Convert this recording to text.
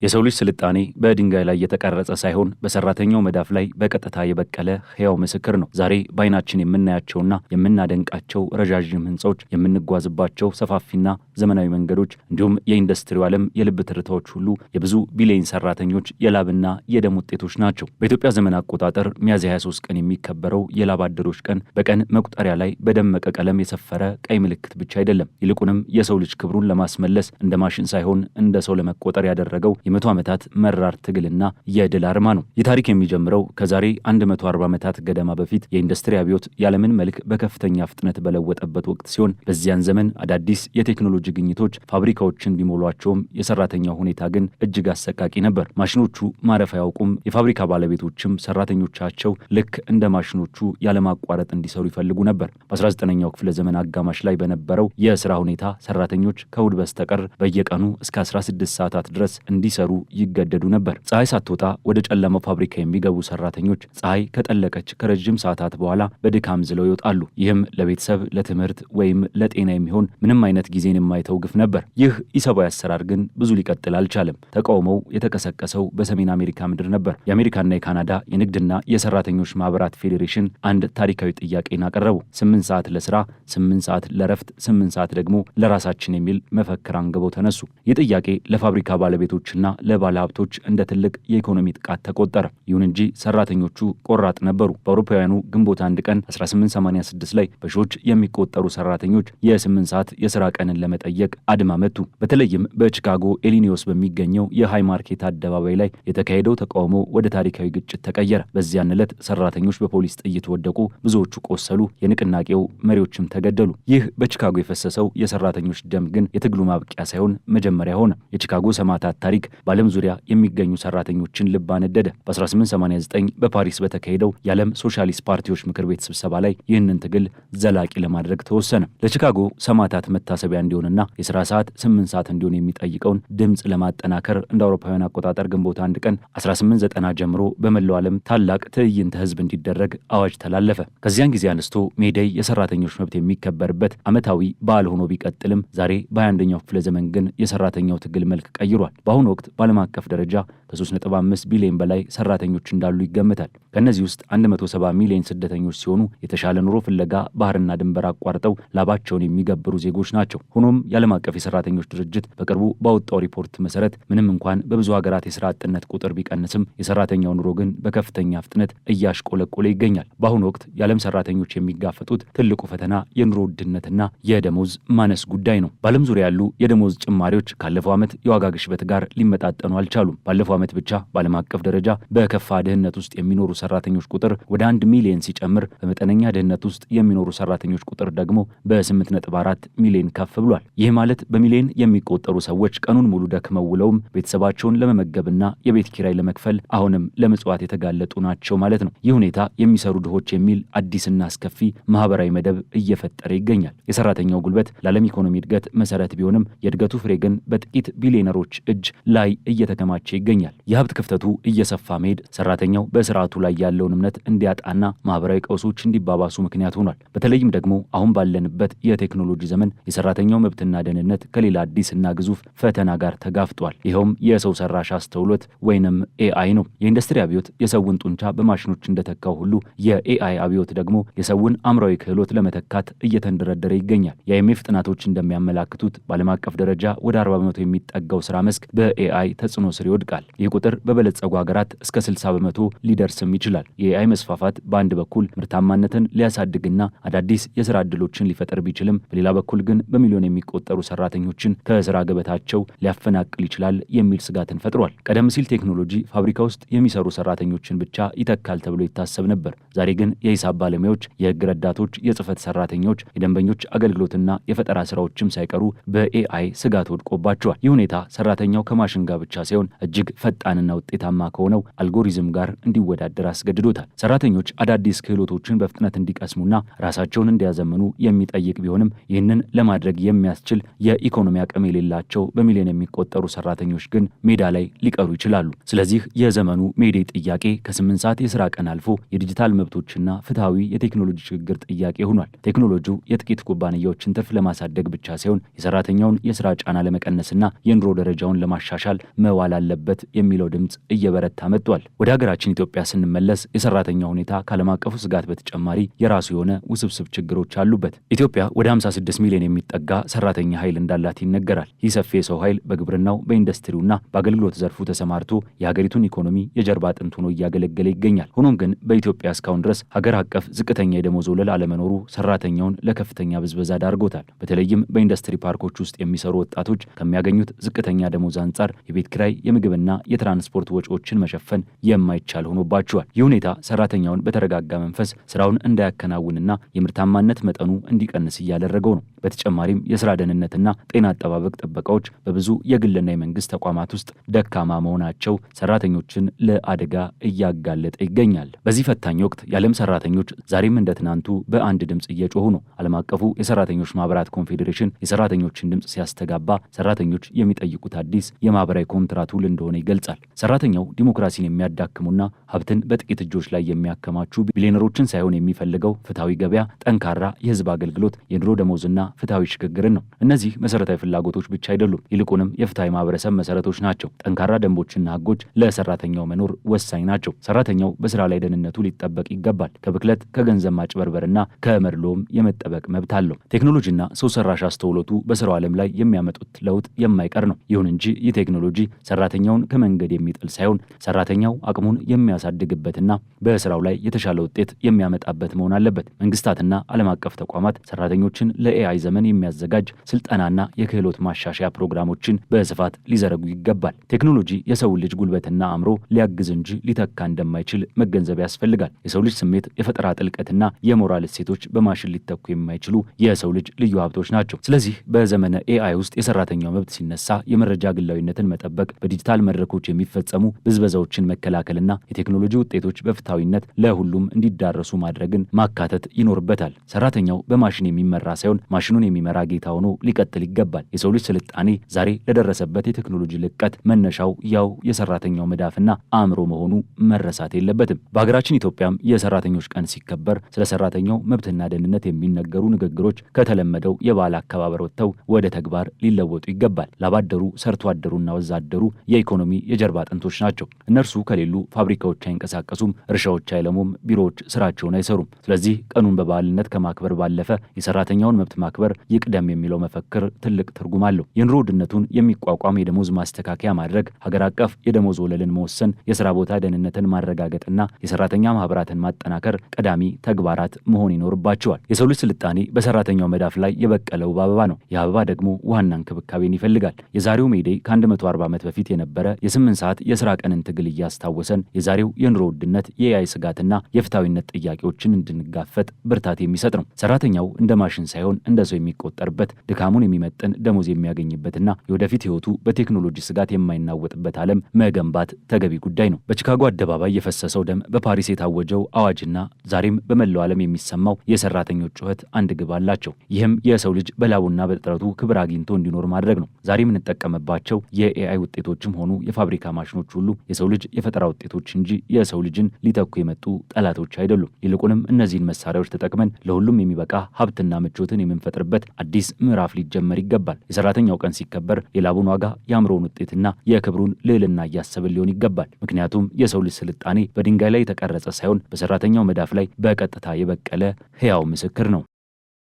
የሰው ልጅ ስልጣኔ በድንጋይ ላይ የተቀረጸ ሳይሆን በሰራተኛው መዳፍ ላይ በቀጥታ የበቀለ ሕያው ምስክር ነው። ዛሬ በዓይናችን የምናያቸውና የምናደንቃቸው ረዣዥም ሕንፃዎች፣ የምንጓዝባቸው ሰፋፊና ዘመናዊ መንገዶች እንዲሁም የኢንዱስትሪው ዓለም የልብ ትርታዎች ሁሉ የብዙ ቢሊዮን ሰራተኞች የላብና የደም ውጤቶች ናቸው። በኢትዮጵያ ዘመን አቆጣጠር ሚያዝያ 23 ቀን የሚከበረው የላብ አደሮች ቀን በቀን መቁጠሪያ ላይ በደመቀ ቀለም የሰፈረ ቀይ ምልክት ብቻ አይደለም። ይልቁንም የሰው ልጅ ክብሩን ለማስመለስ እንደ ማሽን ሳይሆን እንደ ሰው ለመቆጠር ያደረገው የመቶ ዓመታት መራር ትግልና የድል አርማ ነው። ይህ ታሪክ የሚጀምረው ከዛሬ 140 ዓመታት ገደማ በፊት የኢንዱስትሪ አብዮት የዓለምን መልክ በከፍተኛ ፍጥነት በለወጠበት ወቅት ሲሆን በዚያን ዘመን አዳዲስ የቴክኖሎጂ ግኝቶች ፋብሪካዎችን ቢሞሏቸውም የሰራተኛው ሁኔታ ግን እጅግ አሰቃቂ ነበር። ማሽኖቹ ማረፍ አያውቁም። የፋብሪካ ባለቤቶችም ሰራተኞቻቸው ልክ እንደ ማሽኖቹ ያለማቋረጥ እንዲሰሩ ይፈልጉ ነበር። በ19ኛው ክፍለ ዘመን አጋማሽ ላይ በነበረው የሥራ ሁኔታ ሰራተኞች ከእሁድ በስተቀር በየቀኑ እስከ 16 ሰዓታት ድረስ እንዲሰሩ ይገደዱ ነበር። ፀሐይ ሳትወጣ ወደ ጨለማው ፋብሪካ የሚገቡ ሰራተኞች ፀሐይ ከጠለቀች ከረጅም ሰዓታት በኋላ በድካም ዝለው ይወጣሉ። ይህም ለቤተሰብ፣ ለትምህርት ወይም ለጤና የሚሆን ምንም አይነት ጊዜን የማይተው ግፍ ነበር። ይህ ኢሰብአዊ አሰራር ግን ብዙ ሊቀጥል አልቻለም። ተቃውሞው የተቀሰቀሰው በሰሜን አሜሪካ ምድር ነበር። የአሜሪካና የካናዳ የንግድና የሰራተኞች ማህበራት ፌዴሬሽን አንድ ታሪካዊ ጥያቄን አቀረቡ። 8 ሰዓት ለስራ፣ 8 ሰዓት ለረፍት፣ 8 ሰዓት ደግሞ ለራሳችን የሚል መፈክር አንግበው ተነሱ። ይህ ጥያቄ ለፋብሪካ ባለቤቶችና ለባለ ሀብቶች እንደ ትልቅ የኢኮኖሚ ጥቃት ተቆጠረ። ይሁን እንጂ ሰራተኞቹ ቆራጥ ነበሩ። በአውሮፓውያኑ ግንቦት 1 ቀን 1886 ላይ በሺዎች የሚቆጠሩ ሰራተኞች የ8 ሰዓት የሥራ ቀንን ለመጠየቅ አድማ መቱ። በተለይም በቺካጎ ኢሊኒዮስ በሚገኘው የሃይ ማርኬት አደባባይ ላይ የተካሄደው ተቃውሞ ወደ ታሪካዊ ግጭት ተቀየረ። በዚያን ዕለት ሰራተኞች በፖሊስ ጥይት ወደቁ፣ ብዙዎቹ ቆሰሉ፣ የንቅናቄው መሪዎችም ተገደሉ። ይህ በቺካጎ የፈሰሰው የሰራተኞች ደም ግን የትግሉ ማብቂያ ሳይሆን መጀመሪያ ሆነ። የቺካጎ ሰማዕታት ታሪክ በዓለም ዙሪያ የሚገኙ ሰራተኞችን ልብ አነደደ። በ1889 በፓሪስ በተካሄደው የዓለም ሶሻሊስት ፓርቲዎች ምክር ቤት ስብሰባ ላይ ይህንን ትግል ዘላቂ ለማድረግ ተወሰነ። ለቺካጎ ሰማዕታት መታሰቢያ እንዲሆንና የሥራ ሰዓት 8 ሰዓት እንዲሆን የሚጠይቀውን ድምፅ ለማጠናከር እንደ አውሮፓውያን አቆጣጠር ግንቦት 1 ቀን 1890 ጀምሮ በመላው ዓለም ታላቅ ትዕይንተ ህዝብ እንዲደረግ አዋጅ ተላለፈ። ከዚያን ጊዜ አንስቶ ሜዴይ የሰራተኞች መብት የሚከበርበት ዓመታዊ በዓል ሆኖ ቢቀጥልም ዛሬ በ21ኛው ክፍለ ዘመን ግን የሰራተኛው ትግል መልክ ቀይሯል። በአሁኑ ወቅት በዓለም አቀፍ ደረጃ ከ3.5 ቢሊዮን በላይ ሰራተኞች እንዳሉ ይገመታል። ከእነዚህ ውስጥ 170 ሚሊዮን ስደተኞች ሲሆኑ የተሻለ ኑሮ ፍለጋ ባህርና ድንበር አቋርጠው ላባቸውን የሚገብሩ ዜጎች ናቸው። ሆኖም የዓለም አቀፍ የሰራተኞች ድርጅት በቅርቡ ባወጣው ሪፖርት መሰረት ምንም እንኳን በብዙ ሀገራት የሥራ አጥነት ቁጥር ቢቀንስም የሰራተኛው ኑሮ ግን በከፍተኛ ፍጥነት እያሽቆለቆለ ይገኛል። በአሁኑ ወቅት የዓለም ሰራተኞች የሚጋፈጡት ትልቁ ፈተና የኑሮ ውድነትና የደሞዝ ማነስ ጉዳይ ነው። በዓለም ዙሪያ ያሉ የደሞዝ ጭማሪዎች ካለፈው ዓመት የዋጋ ግሽበት ጋር ሊመጣጠኑ አልቻሉም። ባለፈው ዓመት ብቻ በዓለም አቀፍ ደረጃ በከፋ ድህነት ውስጥ የሚኖሩ ሰራተኞች ቁጥር ወደ 1 ሚሊዮን ሲጨምር በመጠነኛ ድህነት ውስጥ የሚኖሩ ሰራተኞች ቁጥር ደግሞ በ8.4 ሚሊዮን ከፍ ብሏል። ይህ ማለት በሚሊዮን የሚቆጠሩ ሰዎች ቀኑን ሙሉ ደክመው ውለውም ቤተሰባቸውን ለመመገብና የቤት ኪራይ ለመክፈል አሁንም ለምጽዋት የተጋለጡ ናቸው ማለት ነው። ይህ ሁኔታ የሚሰሩ ድሆች የሚል አዲስና አስከፊ ማህበራዊ መደብ እየፈጠረ ይገኛል። የሰራተኛው ጉልበት ለዓለም ኢኮኖሚ እድገት መሰረት ቢሆንም የእድገቱ ፍሬ ግን በጥቂት ቢሊዮነሮች እጅ ላይ እየተከማቸ ይገኛል። የሀብት ክፍተቱ እየሰፋ መሄድ ሰራተኛው በስርዓቱ ላይ ያለውን እምነት እንዲያጣና ማህበራዊ ቀውሶች እንዲባባሱ ምክንያት ሆኗል። በተለይም ደግሞ አሁን ባለንበት የቴክኖሎጂ ዘመን የሰራተኛው መብትና ደህንነት ከሌላ አዲስና ግዙፍ ፈተና ጋር ተጋፍጧል። ይኸውም የሰው ሰራሽ አስተውሎት ወይንም ኤአይ ነው። የኢንዱስትሪ አብዮት የሰውን ጡንቻ በማሽኖች እንደተካው ሁሉ የኤአይ አብዮት ደግሞ የሰውን አእምሯዊ ክህሎት ለመተካት እየተንደረደረ ይገኛል። የአይኤምኤፍ ጥናቶች እንደሚያመላክቱት በዓለም አቀፍ ደረጃ ወደ 40 በመቶ የሚጠጋው ስራ መስክ በኤአይ ተጽዕኖ ስር ይወድቃል። ይህ ቁጥር በበለጸጉ ሀገራት እስከ 60 በመቶ ሊደርስም ይችላል። የኤአይ መስፋፋት በአንድ በኩል ምርታማነትን ሊያሳድግና አዳዲስ የሥራ ዕድሎችን ሊፈጠር ቢችልም በሌላ በኩል ግን በሚሊዮን የሚቆጠሩ ሰራተኞችን ከሥራ ገበታቸው ሊያፈናቅል ይችላል የሚል ስጋትን ፈጥሯል። ቀደም ሲል ቴክኖሎጂ ፋብሪካ ውስጥ የሚሰሩ ሰራተኞችን ብቻ ይተካል ተብሎ ይታሰብ ነበር። ዛሬ ግን የሂሳብ ባለሙያዎች፣ የህግ ረዳቶች፣ የጽህፈት ሰራተኞች፣ የደንበኞች አገልግሎትና የፈጠራ ስራዎችም ሳይቀሩ በኤአይ ስጋት ወድቆባቸዋል። ይህ ሁኔታ ሰራተኛው ከማሽን ጋር ብቻ ሳይሆን እጅግ ፈጣንና ውጤታማ ከሆነው አልጎሪዝም ጋር እንዲወዳደር አስገድዶታል። ሰራተኞች አዳዲስ ክህሎቶችን በፍጥነት እንዲቀስሙና ራሳቸውን እንዲያዘምኑ የሚጠይቅ ቢሆንም ይህንን ለማድረግ የሚያስችል የኢኮኖሚ አቅም የሌላቸው በሚሊዮን የሚቆጠሩ ሰራተኞች ግን ሜዳ ላይ ሊቀሩ ይችላሉ። ስለዚህ የዘመኑ ሜዴይ ጥያቄ ከ8 ሰዓት የሥራ ቀን አልፎ የዲጂታል መብቶችና ፍትሐዊ የቴክኖሎጂ ሽግግር ጥያቄ ሆኗል። ቴክኖሎጂው የጥቂት ኩባንያዎችን ትርፍ ለማሳደግ ብቻ ሳይሆን የሰራተኛውን የሥራ ጫና ለመቀነስና የኑሮ ደረጃውን ለማሻሻል ለማሻሻል መዋል አለበት የሚለው ድምፅ እየበረታ መጥቷል። ወደ ሀገራችን ኢትዮጵያ ስንመለስ የሰራተኛ ሁኔታ ከዓለም አቀፉ ስጋት በተጨማሪ የራሱ የሆነ ውስብስብ ችግሮች አሉበት። ኢትዮጵያ ወደ 56 ሚሊዮን የሚጠጋ ሰራተኛ ኃይል እንዳላት ይነገራል። ይህ ሰፊ የሰው ኃይል በግብርናው፣ በኢንዱስትሪውና በአገልግሎት ዘርፉ ተሰማርቶ የሀገሪቱን ኢኮኖሚ የጀርባ አጥንት ሆኖ እያገለገለ ይገኛል። ሆኖም ግን በኢትዮጵያ እስካሁን ድረስ ሀገር አቀፍ ዝቅተኛ የደሞዝ ወለል አለመኖሩ ሰራተኛውን ለከፍተኛ ብዝበዛ ዳርጎታል። በተለይም በኢንዱስትሪ ፓርኮች ውስጥ የሚሰሩ ወጣቶች ከሚያገኙት ዝቅተኛ ደሞዝ አንጻር የቤት ኪራይ፣ የምግብና የትራንስፖርት ወጪዎችን መሸፈን የማይቻል ሆኖባቸዋል። ይህ ሁኔታ ሰራተኛውን በተረጋጋ መንፈስ ስራውን እንዳያከናውንና የምርታማነት መጠኑ እንዲቀንስ እያደረገው ነው። በተጨማሪም የስራ ደህንነትና ጤና አጠባበቅ ጥበቃዎች በብዙ የግልና የመንግስት ተቋማት ውስጥ ደካማ መሆናቸው ሰራተኞችን ለአደጋ እያጋለጠ ይገኛል። በዚህ ፈታኝ ወቅት የዓለም ሰራተኞች ዛሬም እንደ ትናንቱ በአንድ ድምፅ እየጮሁ ነው። ዓለም አቀፉ የሰራተኞች ማህበራት ኮንፌዴሬሽን የሰራተኞችን ድምፅ ሲያስተጋባ ሰራተኞች የሚጠይቁት አዲስ የማህበራዊ ኮንትራት ውል እንደሆነ ይገልጻል። ሰራተኛው ዲሞክራሲን የሚያዳክሙና ሀብትን በጥቂት እጆች ላይ የሚያከማቹ ቢሊዮነሮችን ሳይሆን የሚፈልገው ፍትሐዊ ገበያ፣ ጠንካራ የህዝብ አገልግሎት፣ የኑሮ ደሞዝና ፍትሐዊ ሽግግርን ነው። እነዚህ መሰረታዊ ፍላጎቶች ብቻ አይደሉም፣ ይልቁንም የፍትሐዊ ማህበረሰብ መሰረቶች ናቸው። ጠንካራ ደንቦችና ህጎች ለሰራተኛው መኖር ወሳኝ ናቸው። ሰራተኛው በስራ ላይ ደህንነቱ ሊጠበቅ ይገባል። ከብክለት፣ ከገንዘብ ማጭበርበርና ከመድሎም የመጠበቅ መብት አለው። ቴክኖሎጂና ሰው ሰራሽ አስተውሎቱ በስራው ዓለም ላይ የሚያመጡት ለውጥ የማይቀር ነው። ይሁን እንጂ ይህ ቴክኖሎጂ ሰራተኛውን ከመንገድ የሚጥል ሳይሆን ሰራተኛው አቅሙን የሚያሳድግበትና በስራው ላይ የተሻለ ውጤት የሚያመጣበት መሆን አለበት። መንግስታትና ዓለም አቀፍ ተቋማት ሰራተኞችን ለኤአይ ዘመን የሚያዘጋጅ ስልጠናና የክህሎት ማሻሻያ ፕሮግራሞችን በስፋት ሊዘረጉ ይገባል። ቴክኖሎጂ የሰውን ልጅ ጉልበትና አእምሮ ሊያግዝ እንጂ ሊተካ እንደማይችል መገንዘብ ያስፈልጋል። የሰው ልጅ ስሜት፣ የፈጠራ ጥልቀትና የሞራል እሴቶች በማሽን ሊተኩ የማይችሉ የሰው ልጅ ልዩ ሀብቶች ናቸው። ስለዚህ በዘመነ ኤአይ ውስጥ የሰራተኛው መብት ሲነሳ የመረጃ ግላዊነትን መጠበቅ፣ በዲጂታል መድረኮች የሚፈጸሙ ብዝበዛዎችን መከላከልና የቴክኖሎጂ ውጤቶች በፍትሐዊነት ለሁሉም እንዲዳረሱ ማድረግን ማካተት ይኖርበታል። ሰራተኛው በማሽን የሚመራ ሳይሆን ማሽኑን የሚመራ ጌታ ሆኖ ሊቀጥል ይገባል። የሰው ልጅ ስልጣኔ ዛሬ ለደረሰበት የቴክኖሎጂ ልቀት መነሻው ያው የሰራተኛው መዳፍና አእምሮ መሆኑ መረሳት የለበትም። በሀገራችን ኢትዮጵያም የሰራተኞች ቀን ሲከበር ስለ ሰራተኛው መብትና ደህንነት የሚነገሩ ንግግሮች ከተለመደው የበዓል አከባበር ወጥተው ወደ ተግባር ሊለወጡ ይገባል። ላባደሩ፣ ሰርቶ አደሩና ወዛደሩ የኢኮኖሚ የጀርባ አጥንቶች ናቸው። እነርሱ ከሌሉ ፋብሪካዎች አይንቀሳቀሱም፣ እርሻዎች አይለሙም፣ ቢሮዎች ስራቸውን አይሰሩም። ስለዚህ ቀኑን በበዓልነት ከማክበር ባለፈ የሰራተኛውን መብት ማክበር ይቅደም የሚለው መፈክር ትልቅ ትርጉም አለው። የኑሮ ውድነቱን የሚቋቋም የደሞዝ ማስተካከያ ማድረግ፣ ሀገር አቀፍ የደሞዝ ወለልን መወሰን፣ የስራ ቦታ ደህንነትን ማረጋገጥና የሰራተኛ ማህበራትን ማጠናከር ቀዳሚ ተግባራት መሆን ይኖርባቸዋል። የሰው ልጅ ስልጣኔ በሰራተኛው መዳፍ ላይ የበቀለው አበባ ነው። ይህ አበባ ደግሞ ውሃና እንክብካቤን ይፈልጋል። የዛሬው ሜይዴይ ከ140 ዓመት በፊት የነበረ የ8 ሰዓት የስራ ቀንን ትግል እያስታወሰን የዛሬው የኑሮ ውድነት፣ የኤአይ ስጋትና የፍትሐዊነት ጥያቄዎችን እንድንጋፈጥ ብርታት የሚሰጥ ነው። ሰራተኛው እንደ ማሽን ሳይሆን እንደ ሰው የሚቆጠርበት፣ ድካሙን የሚመጥን ደሞዝ የሚያገኝበትና የወደፊት ህይወቱ በቴክኖሎጂ ስጋት የማይናወጥበት ዓለም መገንባት ተገቢ ጉዳይ ነው። በቺካጎ አደባባይ የፈሰሰው ደም፣ በፓሪስ የታወጀው አዋጅና ዛሬም በመላው ዓለም የሚሰማው የሰራተኞች ጩኸት አንድ ግብ አላቸው። ይህም የሰው ልጅ በላቡና በጥረቱ ክብር አግኝቶ እንዲኖር ማድረግ ነው። ዛሬ የምንጠቀምባቸው የኤአይ ውጤቶችም ሆኑ የፋብሪካ ማሽኖች ሁሉ የሰው ልጅ የፈጠራ ውጤቶች እንጂ የሰው ልጅን ሊተኩ የመጡ ጠላቶች አይደሉም። ይልቁንም እነዚህን መሳሪያዎች ተጠቅመን ለሁሉም የሚበቃ ሀብትና ምቾትን የምንፈጥርበት አዲስ ምዕራፍ ሊጀመር ይገባል። የሰራተኛው ቀን ሲከበር የላቡን ዋጋ፣ የአእምሮውን ውጤትና የክብሩን ልዕልና እያሰብን ሊሆን ይገባል። ምክንያቱም የሰው ልጅ ስልጣኔ በድንጋይ ላይ የተቀረጸ ሳይሆን በሰራተኛው መዳፍ ላይ በቀጥታ የበቀለ ሕያው ምስክር ነው።